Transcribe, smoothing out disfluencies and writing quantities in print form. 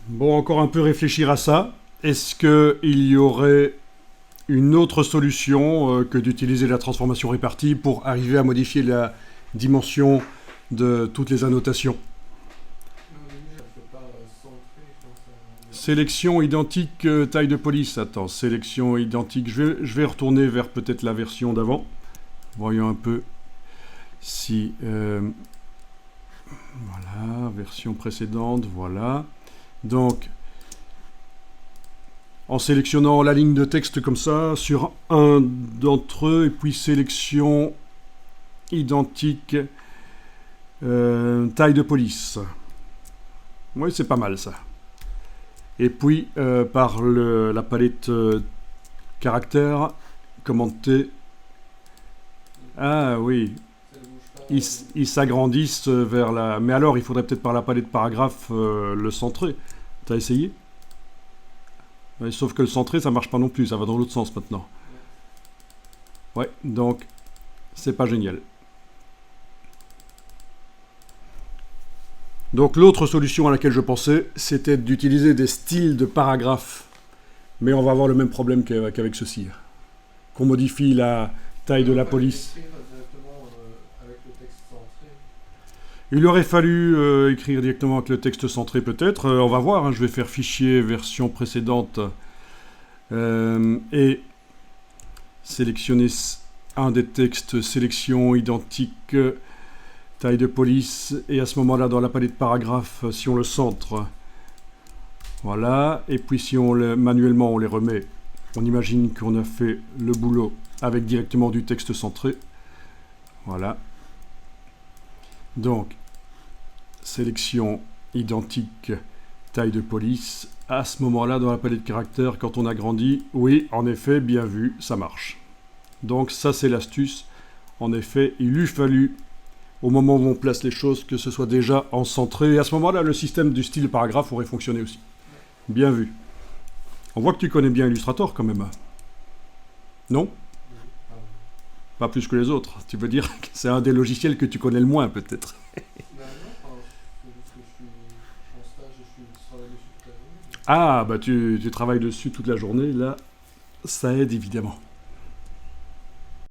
Bon, encore un peu réfléchir à ça. Est-ce qu'il y aurait une autre solution que d'utiliser la transformation répartie pour arriver à modifier la dimension de toutes les annotations? Sélection identique, taille de police. Attends, sélection identique. Je vais retourner vers peut-être la version d'avant. Voyons un peu si... voilà, version précédente, voilà. Donc, en sélectionnant la ligne de texte comme ça, sur un d'entre eux, et puis sélection identique, taille de police. Oui, c'est pas mal ça. Et puis, par la palette caractère, commenter. Ah oui, ils s'agrandissent vers la... Mais alors, il faudrait peut-être par la palette paragraphe le centrer. T'as essayé? Ouais, sauf que le centré, ça marche pas non plus, ça va dans l'autre sens maintenant. Ouais, donc, c'est pas génial. Donc l'autre solution à laquelle je pensais, c'était d'utiliser des styles de paragraphes. Mais on va avoir le même problème qu'avec ceci. Qu'on modifie la taille de la police. Il aurait fallu écrire directement avec le texte centré peut-être. On va voir, hein, je vais faire fichier version précédente et sélectionner un des textes, sélection identique, taille de police, et à ce moment-là, dans la palette paragraphe, si on le centre, voilà, et puis si manuellement on les remet, on imagine qu'on a fait le boulot avec directement du texte centré. Voilà. Donc, sélection identique, taille de police. À ce moment-là, dans la palette caractères, quand on agrandit, oui, en effet, bien vu, ça marche. Donc ça, c'est l'astuce. En effet, il eût fallu, au moment où on place les choses, que ce soit déjà en centré. Et à ce moment-là, le système du style paragraphe aurait fonctionné aussi. Bien vu. On voit que tu connais bien Illustrator quand même. Non? Pas plus que les autres. Tu veux dire que c'est un des logiciels que tu connais le moins, peut-être. Ah, bah tu travailles dessus toute la journée, là, ça aide évidemment.